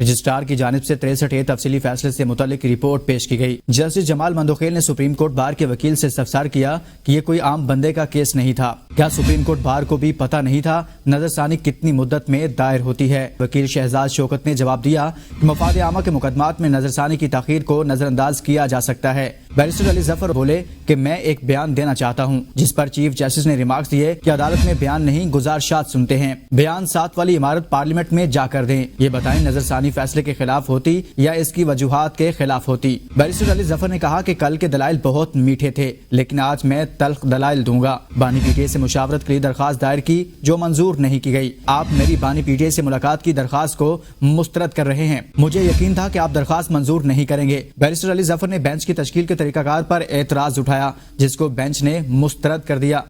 Registrar کی جانب سے 63 تفصیلی فیصلے سے متعلق رپورٹ پیش کی گئی۔ جسٹس جمال مندوخیل نے سپریم کورٹ بار کے وکیل سے استفسار کیا کہ یہ کوئی عام بندے کا کیس نہیں تھا، کیا سپریم کورٹ بار کو بھی پتہ نہیں تھا نظر ثانی کتنی مدت میں دائر ہوتی ہے؟ وکیل شہزاد شوکت نے جواب دیا کہ مفاد عامہ کے مقدمات میں نظر ثانی کی تاخیر کو نظر انداز کیا جا سکتا ہے۔ بیرسٹر علی ظفر بولے کہ میں ایک بیان دینا چاہتا ہوں، جس پر چیف جسٹس نے ریمارکس دیے کہ عدالت میں بیان نہیں گزارشات سنتے ہیں، بیان 7 والی عمارت پارلیمنٹ میں جا کر دیں، یہ بتائیں نظر ثانی فیصلے کے خلاف ہوتی یا اس کی وجوہات کے خلاف ہوتی۔ بیرسٹر علی ظفر نے کہا کہ کل کے دلائل بہت میٹھے تھے، لیکن آج میں تلخ دلائل دوں گا۔ بانی پی ٹی اے سے مشاورت کے لیے درخواست دائر کی جو منظور نہیں کی گئی۔ آپ میری بانی پی ٹی اے سے ملاقات کی درخواست کو مسترد کر رہے ہیں، مجھے یقین تھا کہ آپ درخواست منظور نہیں کریں گے۔ بیرسٹر علی ظفر نے بینچ کی تشکیل کے طریقہ کار پر اعتراض اٹھایا، جس کو بینچ نے مسترد کر دیا۔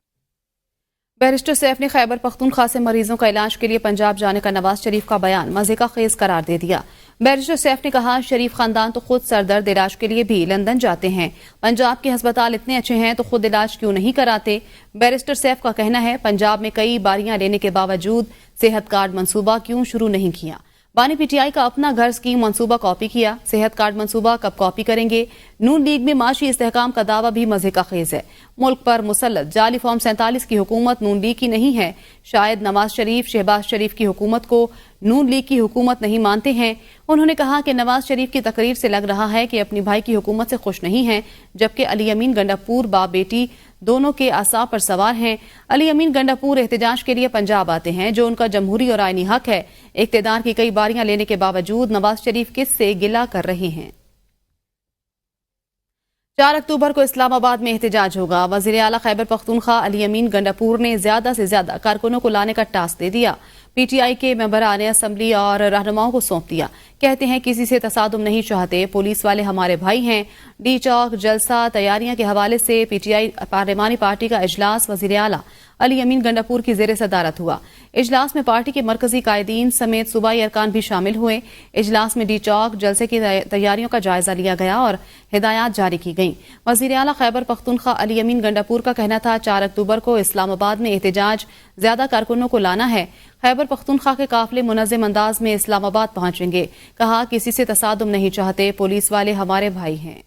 بیرسٹر سیف نے خیبر پختونخوا سے مریضوں کا علاج کے لیے پنجاب جانے کا نواز شریف کا بیان مزے کا خیز قرار دے دیا۔ بیرسٹر سیف نے کہا شریف خاندان تو خود سردرد علاج کے لیے بھی لندن جاتے ہیں، پنجاب کے ہسپتال اتنے اچھے ہیں تو خود علاج کیوں نہیں کراتے؟ بیرسٹر سیف کا کہنا ہے پنجاب میں کئی باریاں لینے کے باوجود صحت کارڈ منصوبہ کیوں شروع نہیں کیا؟ بانی پی ٹی آئی کا اپنا گھر اسکیم منصوبہ کاپی کیا، صحت کارڈ منصوبہ کب کاپی کریں گے؟ نون لیگ میں معاشی استحکام کا دعویٰ بھی مزے کا خیز ہے۔ ملک پر مسلط جعلی فارم 47 کی حکومت نون لیگ کی نہیں ہے، شاید نواز شریف شہباز شریف کی حکومت کو نون لیگ کی حکومت نہیں مانتے ہیں۔ انہوں نے کہا کہ نواز شریف کی تقریر سے لگ رہا ہے کہ اپنی بھائی کی حکومت سے خوش نہیں ہیں، جبکہ علی امین گنڈاپور باپ بیٹی دونوں کے اعصاب پر سوار ہیں۔ علی امین گنڈاپور احتجاج کے لیے پنجاب آتے ہیں، جو ان کا جمہوری اور آئینی حق ہے۔ اقتدار کی کئی باریاں لینے کے باوجود نواز شریف کس سے گلہ کر رہے ہیں؟ 4 اکتوبر کو اسلام آباد میں احتجاج ہوگا۔ وزیر اعلیٰ خیبر پختونخوا علی امین گنڈاپور نے زیادہ سے زیادہ کارکنوں کو لانے کا ٹاسک دے دیا۔ پی ٹی آئی کے ممبران نے اسمبلی اور رہنماؤں کو سونپ دیا، کہتے ہیں کسی سے تصادم نہیں چاہتے، پولیس والے ہمارے بھائی ہیں۔ ڈی چوک جلسہ تیاریاں کے حوالے سے پی ٹی آئی پارلیمانی پارٹی کا اجلاس وزیر اعلیٰ علی امین گنڈاپور کی زیر صدارت ہوا۔ اجلاس میں پارٹی کے مرکزی قائدین سمیت صوبائی ارکان بھی شامل ہوئے۔ اجلاس میں ڈی چوک جلسے کی تیاریوں کا جائزہ لیا گیا اور ہدایات جاری کی گئیں۔ وزیر اعلیٰ خیبر پختونخوا علی امین گنڈاپور کا کہنا تھا 4 اکتوبر کو اسلام آباد میں احتجاج، زیادہ کارکنوں کو لانا ہے۔ خیبر پختونخوا کے قافلے منظم انداز میں اسلام آباد پہنچیں گے، کہا کسی سے تصادم نہیں چاہتے، پولیس والے ہمارے بھائی ہیں۔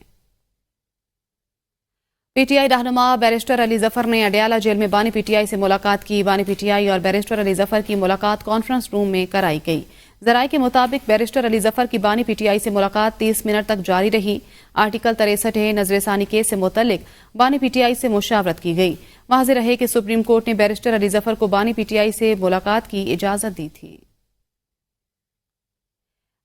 پی ٹی آئی رہنما بیرسٹر علی ظفر نے اڈیالہ جیل میں بانی پی ٹی آئی سے ملاقات کی۔ بانی پی ٹی آئی اور بیرسٹر علی ظفر کی ملاقات کانفرنس روم میں کرائی گئی۔ ذرائع کے مطابق بیرسٹر علی ظفر کی بانی پی ٹی آئی سے ملاقات 30 منٹ تک جاری رہی۔ آرٹیکل 63 نظر ثانی کیس سے متعلق بانی پی ٹی آئی سے مشاورت کی گئی۔ واضح رہے کہ سپریم کورٹ نے بیرسٹر علی ظفر کو بانی پی ٹی آئی سے ملاقات کی اجازت دی تھی۔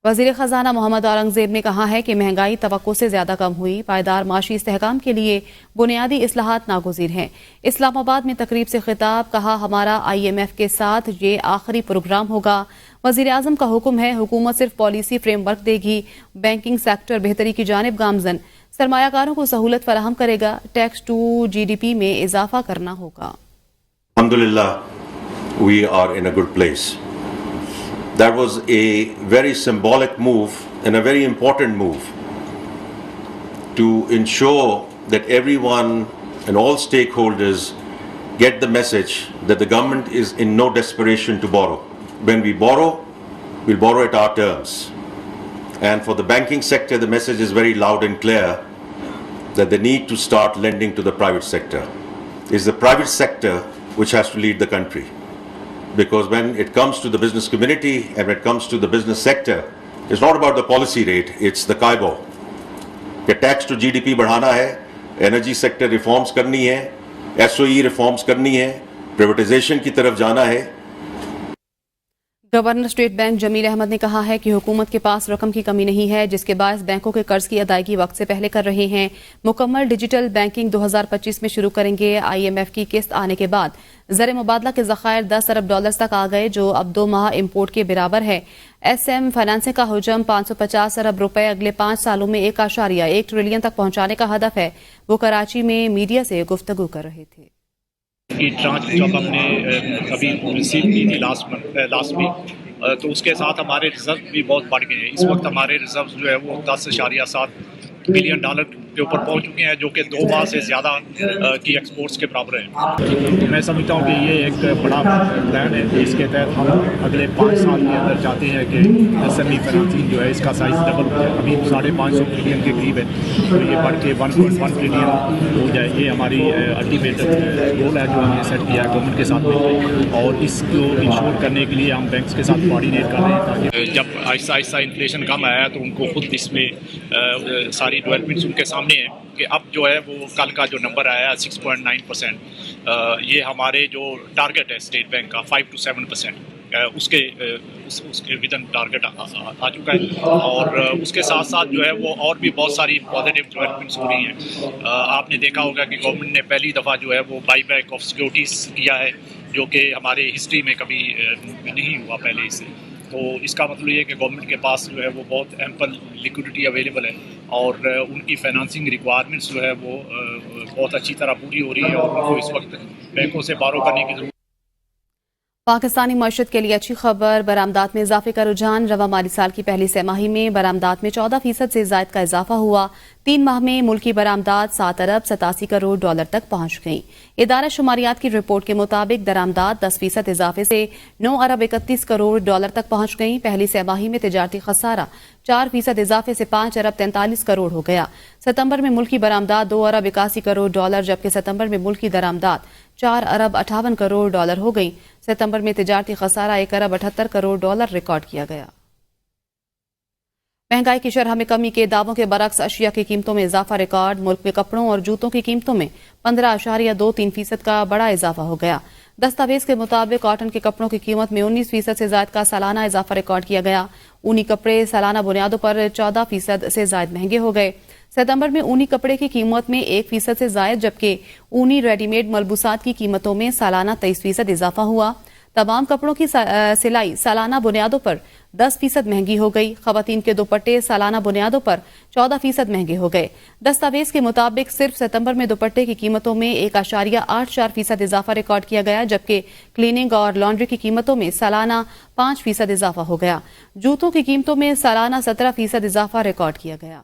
وزیر خزانہ محمد اورنگزیب نے کہا ہے کہ مہنگائی توقع سے زیادہ کم ہوئی، پائیدار معاشی استحکام کے لیے بنیادی اصلاحات ناگزیر ہیں۔ اسلام آباد میں تقریب سے خطاب، کہا ہمارا آئی ایم ایف کے ساتھ یہ آخری پروگرام ہوگا۔ وزیر اعظم کا حکم ہے، حکومت صرف پالیسی فریم ورک دے گی، بینکنگ سیکٹر بہتری کی جانب گامزن، سرمایہ کاروں کو سہولت فراہم کرے گا، tax to G D P میں اضافہ کرنا ہوگا۔ Alhamdulillah, we are in a good place. That was a very symbolic move and a very important move to ensure that everyone and all stakeholders get the message that the government is in no desperation to borrow. When we borrow, we'll borrow at our terms. And for the banking sector, the message is very loud and clear that they need to start lending to the private sector. It's the private sector which has to lead the country. Because when it comes to the business community and when it comes to the business sector, it's not about the policy rate, it's the KIBOR. کہ tax to G D P بڑھانا ہے، energy sector reforms کرنی ہے، S O ای reforms کرنی ہے، privatisation کی طرف جانا ہے۔ گورنر اسٹیٹ بینک جمیل احمد نے کہا ہے کہ حکومت کے پاس رقم کی کمی نہیں ہے، جس کے باعث بینکوں کے قرض کی ادائیگی وقت سے پہلے کر رہے ہیں۔ مکمل ڈیجیٹل بینکنگ 2025 میں شروع کریں گے۔ آئی ایم ایف کی قسط آنے کے بعد زر مبادلہ کے ذخائر $10 ارب تک آ گئے، جو اب 2 ماہ امپورٹ کے برابر ہے۔ ایس ایم فائنانسنگ کا حجم $550 ارب اگلے 5 سالوں میں 1.1 ٹریلین تک پہنچانے کا ہدف ہے۔ وہ کراچی میں میڈیا سے گفتگو کر رہے تھے۔ کی ٹرانچ جب ہم نے ابھی ریسیو کی تھی لاسٹ ویک، تو اس کے ساتھ ہمارے ریزرو بھی بہت بڑھ گئے ہیں۔ اس وقت ہمارے ریزروز جو ہے وہ $10.7 بلین کے اوپر پہنچ چکے ہیں جو کہ 2 ماہ سے زیادہ کی ایکسپورٹس کے برابر ہیں. میں سمجھتا ہوں کہ یہ ایک بڑا پلان ہے جس کے تحت ہم اگلے 5 سال کے اندر چاہتے ہیں کہ SME فنانسنگ جو ہے اس کا سائز ڈبل ہو جائے. ابھی 550 ٹریلین کے قریب ہے تو یہ بڑھ کے 1.1 ٹریلین ہو جائے. یہ ہماری الٹیمیٹ گول ہے جو ہم نے سیٹ کیا ہے گورنمنٹ کے ساتھ مل کر, اور اس کو انشور کرنے کے لیے ہم بینکس کے ساتھ کوآرڈینیٹ کر رہے ہیں تاکہ جب آہستہ آہستہ انفلیشن کم آیا تو ان کو خود اس میں ساری ڈیولپمنٹس ان کے سامنے ہیں کہ اب جو ہے وہ کل کا جو نمبر آیا 6.9%, یہ ہمارے جو ٹارگٹ ہے اسٹیٹ بینک کا 5 to 7%, اس کے ودن ٹارگٹ آ چکا ہے. اور اس کے ساتھ ساتھ جو ہے وہ اور بھی بہت ساری پازیٹیو ڈیولپمنٹس ہو رہی ہیں. آپ نے دیکھا ہوگا کہ گورنمنٹ نے پہلی دفعہ جو ہے وہ بائی بیک آف سیکورٹیز کیا ہے جو کہ ہمارے ہسٹری میں کبھی نہیں ہوا پہلے اس سے. تو اس کا مطلب یہ ہے کہ گورنمنٹ کے پاس جو ہے وہ بہت ایمپل لیکوڈیٹی اویلیبل ہے اور ان کی فائنانسنگ ریکوائرمنٹس جو ہے وہ بہت اچھی طرح پوری ہو رہی ہے اور ان کو اس وقت بینکوں سے بارو کرنے کی ضرورت. پاکستانی معیشت کے لیے اچھی خبر. برآمدات میں اضافے کا رجحان. رواں مالی سال کی پہلی سہ ماہی میں برآمدات میں 14% سے زائد کا اضافہ ہوا. 3 ماہ میں ملکی برآمدات 7 ارب 87 کروڑ ڈالر تک پہنچ گئیں. ادارہ شماریات کی رپورٹ کے مطابق درآمدات 10% اضافے سے 9 ارب 31 کروڑ ڈالر تک پہنچ گئیں. پہلی سہ ماہی میں تجارتی خسارہ 4% اضافے سے 5 ارب 43 کروڑ ہو گیا. ستمبر میں ملکی برآمدات 2 ارب 81 کروڑ ڈالر جبکہ ستمبر میں ملکی درآمدات 4 ارب 58 کروڑ ڈالر ہو گئیں. ستمبر میں تجارتی خسارہ 1 ارب 78 کروڑ ڈالر ریکارڈ کیا گیا. مہنگائی کی شرح میں کمی کے دعووں کے برعکس اشیاء کی قیمتوں میں اضافہ ریکارڈ. ملک میں کپڑوں اور جوتوں کی قیمتوں میں 15.23% کا بڑا اضافہ ہو گیا. دستاویز کے مطابق کاٹن کے کپڑوں کی قیمت میں 19% سے زائد کا سالانہ اضافہ ریکارڈ کیا گیا. اونی کپڑے سالانہ بنیادوں پر 14% سے زائد مہنگے ہو گئے. ستمبر میں اونی کپڑے کی قیمت میں 1% سے زائد جبکہ اونی ریڈی میڈ ملبوسات کی قیمتوں میں سالانہ 23% اضافہ ہوا. تمام کپڑوں کی سلائی سالانہ بنیادوں پر 10% مہنگی ہو گئی. خواتین کے دوپٹے سالانہ بنیادوں پر 14% مہنگے ہو گئے. دستاویز کے مطابق صرف ستمبر میں دوپٹے کی قیمتوں میں 1.84% اضافہ ریکارڈ کیا گیا جبکہ کلیننگ اور لانڈری کی قیمتوں میں سالانہ 5% اضافہ ہو گیا. جوتوں کی قیمتوں میں سالانہ 17% اضافہ ریکارڈ کیا گیا.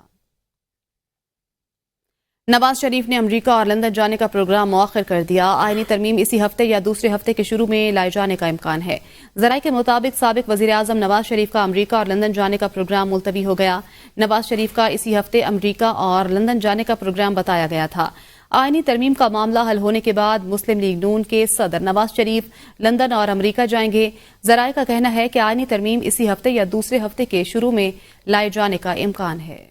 نواز شریف نے امریکہ اور لندن جانے کا پروگرام مؤخر کر دیا. آئینی ترمیم اسی ہفتے یا دوسرے ہفتے کے شروع میں لائے جانے کا امکان ہے. ذرائع کے مطابق سابق وزیر اعظم نواز شریف کا امریکہ اور لندن جانے کا پروگرام ملتوی ہو گیا. نواز شریف کا اسی ہفتے امریکہ اور لندن جانے کا پروگرام بتایا گیا تھا. آئینی ترمیم کا معاملہ حل ہونے کے بعد مسلم لیگ نون کے صدر نواز شریف لندن اور امریکہ جائیں گے. ذرائع کا کہنا ہے کہ آئینی ترمیم اسی ہفتے یا دوسرے ہفتے کے شروع میں لائے جانے کا امکان ہے.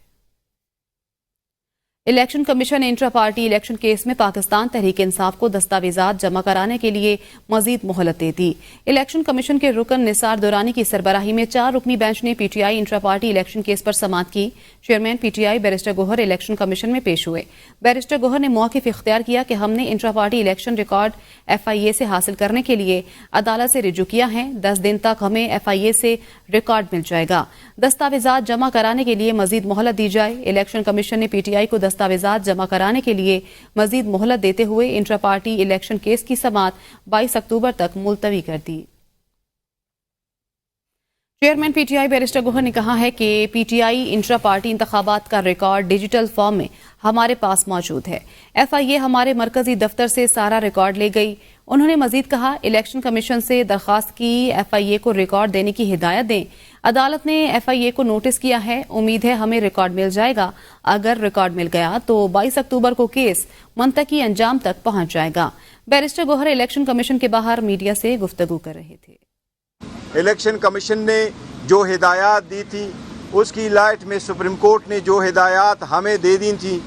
الیکشن کمیشن نے انٹرا پارٹی الیکشن کیس میں پاکستان تحریک انصاف کو دستاویزات جمع کرانے کے لیے مزید مہلت دے دی. الیکشن کمیشن کے رکن نثار دورانی کی سربراہی میں 4 رکنی بینچ نے P T I intra party election case پر سماعت کی. Chairman P T I barrister Gohar election commission میں پیش ہوئے. بیرسٹر گوہر نے موقف اختیار کیا کہ ہم نے intra party election record F I A سے حاصل کرنے کے لیے عدالت سے رجوع کیا ہے. 10 دن تک ہمیں ایف آئی اے سے ریکارڈ مل جائے گا. دستاویزات جمع کرانے کے لیے مزید مہلت دی جائے. الیکشن کمیشن نے پی ٹی آئی کو دستاویزات جمع کرانے کے لیے مزید مہلت دیتے ہوئے انٹرا پارٹی الیکشن کیس کی سماعت 22 اکتوبر تک ملتوی کر دی. Chairman P T I barrister Gohar نے کہا ہے کہ P T I intra party انتخابات کا ریکارڈ ڈیجیٹل فارم میں ہمارے پاس موجود ہے. ایف آئی اے ہمارے مرکزی دفتر سے سارا ریکارڈ لے گئی. انہوں نے مزید کہا الیکشن کمیشن سے درخواست کی ایف آئی اے کو ریکارڈ دینے کی ہدایت دیں. عدالت نے ایف آئی اے کو نوٹس کیا ہے. امید ہے ہمیں ریکارڈ مل جائے گا. اگر ریکارڈ مل گیا تو 22 اکتوبر کو کیس منطقی انجام تک پہنچ جائے گا. بیرسٹر گوہر الیکشن کمیشن کے باہر میڈیا سے گفتگو کر رہے تھے. الیکشن کمیشن نے جو ہدایات دی تھی اس کی لائٹ میں سپریم کورٹ نے جو ہدایات ہمیں دے دی تھیں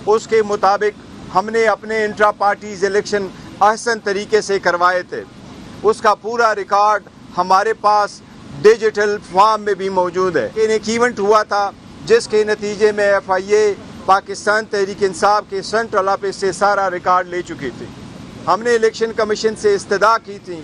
اس کے مطابق ہم نے اپنے انٹرا پارٹیز الیکشن احسن طریقے سے کروائے تھے. اس کا پورا ریکارڈ ہمارے پاس ڈیجیٹل فارم میں بھی موجود ہے. ایک ایونٹ ہوا تھا جس کے نتیجے میں ایف آئی اے پاکستان تحریک انصاف کے سینٹرل آفس سے سارا ریکارڈ لے چکی تھی. ہم نے الیکشن کمیشن سے استدعا کی تھی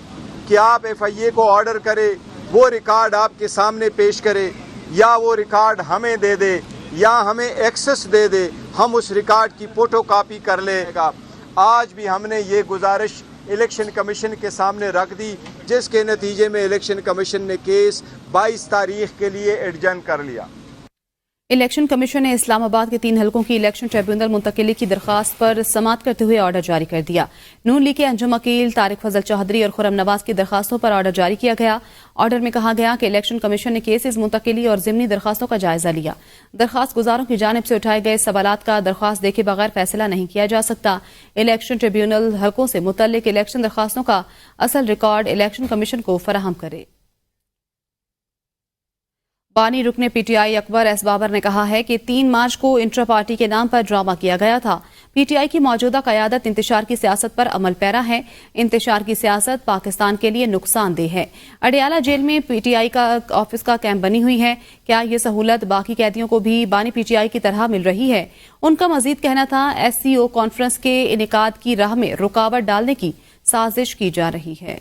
کہ آپ ایف آئی اے کو آرڈر کرے وہ ریکارڈ آپ کے سامنے پیش کرے یا وہ ریکارڈ ہمیں دے دے یا ہمیں ایکسس دے دے. ہم اس ریکارڈ کی فوٹو کاپی کر لیں گا. آج بھی ہم نے یہ گزارش الیکشن کمیشن کے سامنے رکھ دی جس کے نتیجے میں الیکشن کمیشن نے کیس 22 تاریخ کے لیے ایڈجرن کر لیا. الیکشن کمیشن نے اسلام آباد کے 3 حلقوں کی الیکشن ٹریبیونل منتقلی کی درخواست پر سماعت کرتے ہوئے آرڈر جاری کر دیا۔ نون لیگ کے انجم عقیل، طارق فضل چودھری اور خرم نواز کی درخواستوں پر آرڈر جاری کیا گیا۔ آرڈر میں کہا گیا کہ الیکشن کمیشن نے کیسز منتقلی اور ضمنی درخواستوں کا جائزہ لیا۔ درخواست گزاروں کی جانب سے اٹھائے گئے سوالات کا درخواست دیکھے بغیر فیصلہ نہیں کیا جا سکتا۔ الیکشن ٹریبیونل حلقوں سے متعلق الیکشن درخواستوں کا اصل ریکارڈ الیکشن کمیشن کو فراہم کرے۔ بانی رکن پی ٹی آئی اکبر ایس بابر نے کہا ہے کہ 3 مارچ کو انٹرا پارٹی کے نام پر ڈرامہ کیا گیا تھا۔ پی ٹی آئی کی موجودہ قیادت انتشار کی سیاست پر عمل پیرا ہے۔ انتشار کی سیاست پاکستان کے لیے نقصان دہ ہے۔ اڈیالہ جیل میں پی ٹی آئی کا آفس کا کیمپ بنی ہوئی ہے۔ کیا یہ سہولت باقی قیدیوں کو بھی بانی پی ٹی آئی کی طرح مل رہی ہے؟ ان کا مزید کہنا تھا ایس سی او کانفرنس کے انعقاد کی راہ میں رکاوٹ ڈالنے کی سازش کی جا رہی ہے۔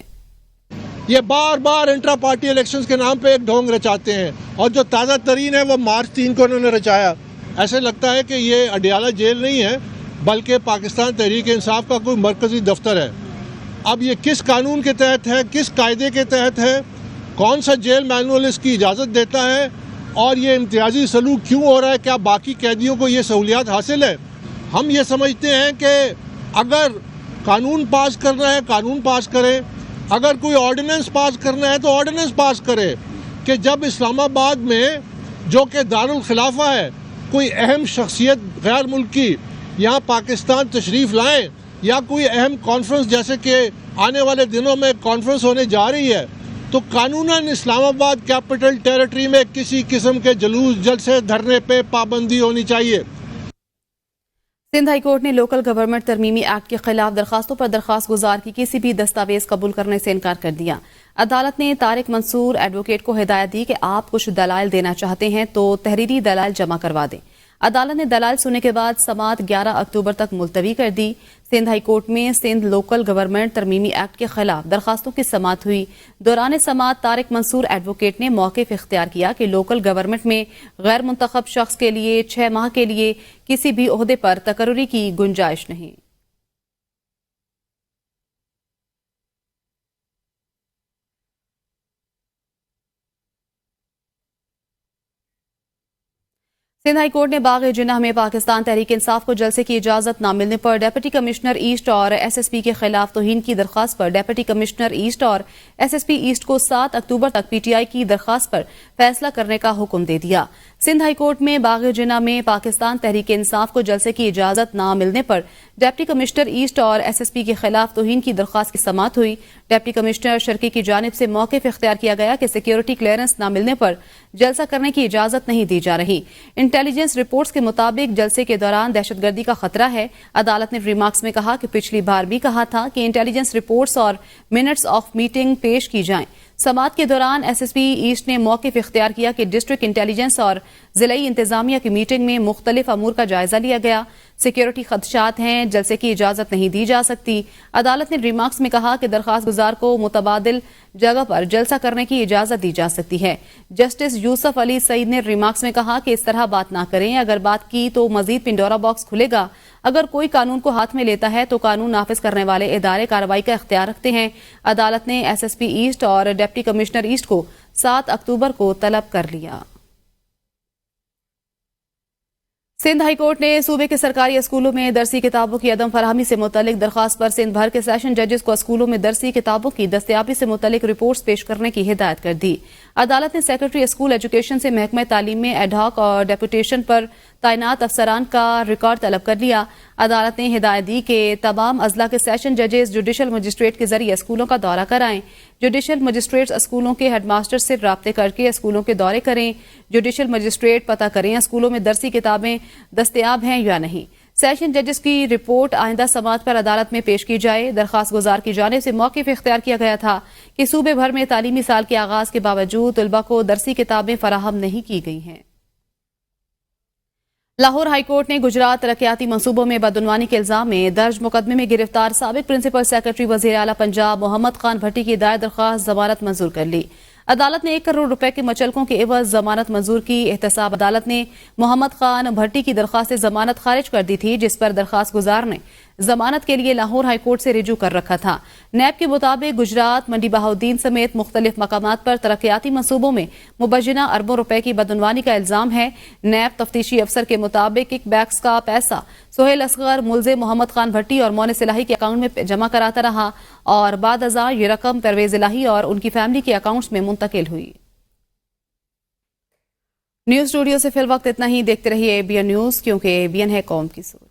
یہ بار بار انٹرا پارٹی الیکشنز کے نام پہ ایک ڈھونگ رچاتے ہیں، اور جو تازہ ترین ہے وہ مارچ 3 کو انہوں نے رچایا۔ ایسے لگتا ہے کہ یہ اڈیالہ جیل نہیں ہے بلکہ پاکستان تحریک انصاف کا کوئی مرکزی دفتر ہے۔ اب یہ کس قانون کے تحت ہے، کس قاعدے کے تحت ہے، کون سا جیل مینول اس کی اجازت دیتا ہے، اور یہ امتیازی سلوک کیوں ہو رہا ہے؟ کیا باقی قیدیوں کو یہ سہولیات حاصل ہے؟ ہم یہ سمجھتے ہیں کہ اگر قانون پاس کرنا ہے قانون پاس کریں، اگر کوئی آرڈیننس پاس کرنا ہے تو آرڈیننس پاس کرے کہ جب اسلام آباد میں جو کہ دارالخلافہ ہے کوئی اہم شخصیت غیر ملکی یہاں پاکستان تشریف لائیں، یا کوئی اہم کانفرنس جیسے کہ آنے والے دنوں میں کانفرنس ہونے جا رہی ہے، تو قانوناً اسلام آباد کیپٹل ٹیریٹری میں کسی قسم کے جلوس جلسے دھرنے پہ پابندی ہونی چاہیے۔ سندھ ہائی کورٹ نے لوکل گورنمنٹ ترمیمی ایکٹ کے خلاف درخواستوں پر درخواست گزار کی کسی بھی دستاویز قبول کرنے سے انکار کر دیا۔ عدالت نے طارق منصور ایڈوکیٹ کو ہدایت دی کہ آپ کچھ دلائل دینا چاہتے ہیں تو تحریری دلائل جمع کروا دیں۔ عدالت نے دلائل سننے کے بعد سماعت 11 اکتوبر تک ملتوی کر دی۔ سندھ ہائی کورٹ میں سندھ لوکل گورنمنٹ ترمیمی ایکٹ کے خلاف درخواستوں کی سماعت ہوئی۔ دوران سماعت طارق منصور ایڈوکیٹ نے موقف اختیار کیا کہ لوکل گورنمنٹ میں غیر منتخب شخص کے لیے 6 ماہ کے لیے کسی بھی عہدے پر تقرری کی گنجائش نہیں۔ سندھ ہائی کورٹ نے باغ جناح میں پاکستان تحریک انصاف کو جلسے کی اجازت نہ ملنے پر ڈپٹی کمشنر ایسٹ اور ایس ایس پی کے خلاف توہین کی درخواست پر ڈپٹی کمشنر ایسٹ اور ایس ایس پی ایسٹ کو 7 اکتوبر تک پی ٹی آئی کی درخواست پر فیصلہ کرنے کا حکم دے دیا۔ سندھ ہائی کورٹ میں باغ جناح میں پاکستان تحریک انصاف کو جلسے کی اجازت نہ ملنے پر ڈپٹی کمشنر ایسٹ اور ایس ایس پی کے خلاف توہین کی درخواست کی سماعت ہوئی۔ ڈپٹی کمشنر شرکی کی جانب سے موقف اختیار کیا گیا کہ سیکیورٹی کلیئرنس نہ ملنے پر جلسہ کرنے کی اجازت نہیں دی جا رہی۔ انٹیلیجنس رپورٹس کے مطابق جلسے کے دوران دہشت گردی کا خطرہ ہے۔ عدالت نے ریمارکس میں کہا کہ پچھلی بار بھی کہا تھا کہ انٹیلیجنس رپورٹس اور منٹس آف میٹنگ پیش کی جائیں۔ سماعت کے دوران ایس ایس پی ایسٹ نے موقف اختیار کیا کہ ڈسٹرکٹ انٹیلیجنس اور ضلعی انتظامیہ کی میٹنگ میں مختلف امور کا جائزہ لیا گیا۔ سیکیورٹی خدشات ہیں، جلسے کی اجازت نہیں دی جا سکتی۔ عدالت نے ریمارکس میں کہا کہ درخواست گزار کو متبادل جگہ پر جلسہ کرنے کی اجازت دی جا سکتی ہے۔ جسٹس یوسف علی سعید نے ریمارکس میں کہا کہ اس طرح بات نہ کریں، اگر بات کی تو مزید پنڈورا باکس کھلے گا۔ اگر کوئی قانون کو ہاتھ میں لیتا ہے تو قانون نافذ کرنے والے ادارے کارروائی کا اختیار رکھتے ہیں۔ عدالت نے ایس ایس پی ایسٹ اور ڈپٹی کمشنر ایسٹ کو 7 اکتوبر کو طلب کر لیا۔ سندھ ہائی کورٹ نے صوبے کے سرکاری اسکولوں میں درسی کتابوں کی عدم فراہمی سے متعلق درخواست پر سندھ بھر کے سیشن ججز کو اسکولوں میں درسی کتابوں کی دستیابی سے متعلق رپورٹس پیش کرنے کی ہدایت کر دی۔ عدالت نے سیکرٹری اسکول ایجوکیشن سے محکمہ تعلیم میں ایڈ ہاک اور ڈیپوٹیشن پر تعینات افسران کا ریکارڈ طلب کر لیا۔ عدالت نے ہدایت دی کہ تمام اضلاع کے سیشن ججز جوڈیشل مجسٹریٹ کے ذریعے اسکولوں کا دورہ کرائیں۔ جوڈیشل مجسٹریٹ اسکولوں کے ہیڈ ماسٹر سے رابطے کر کے اسکولوں کے دورے کریں۔ جوڈیشل مجسٹریٹ پتہ کریں اسکولوں میں درسی کتابیں دستیاب ہیں یا نہیں۔ سیشن ججز کی رپورٹ آئندہ سماعت پر عدالت میں پیش کی جائے۔ درخواست گزار کی جانب سے موقف اختیار کیا گیا تھا کہ صوبے بھر میں تعلیمی سال کے آغاز کے باوجود طلباء کو درسی کتابیں فراہم نہیں کی گئی ہیں۔ لاہور ہائی کورٹ نے گجرات ترقیاتی منصوبوں میں بدعنوانی کے الزام میں درج مقدمے میں گرفتار سابق پرنسپل سیکرٹری وزیر اعلیٰ پنجاب محمد خان بھٹی کی دائر درخواست ضمانت منظور کر لی۔ عدالت نے 1 کروڑ روپے کے مچلکوں کے عوض ضمانت منظور کی۔ احتساب عدالت نے محمد خان بھٹی کی درخواست ضمانت خارج کر دی تھی، جس پر درخواست گزار نے ضمانت کے لیے لاہور ہائی کورٹ سے رجوع کر رکھا تھا۔ نیب کے مطابق گجرات، منڈی بہاؤدین سمیت مختلف مقامات پر ترقیاتی منصوبوں میں مبینہ اربوں روپے کی بدعنوانی کا الزام ہے۔ نیب تفتیشی افسر کے مطابق کک بیکس کا پیسہ سہیل اصغر، ملزم محمد خان بھٹی اور مونس الہی کے اکاؤنٹ میں جمع کراتا رہا اور بعد ازاں یہ رقم پرویز الہی اور ان کی فیملی کے اکاؤنٹس میں منتقل ہوئی۔ نیوز اسٹوڈیو سے فی الوقت اتنا ہی۔ دیکھتے رہیے ABN نیوز، کیونکہ ABN ہے قوم کی سوچ۔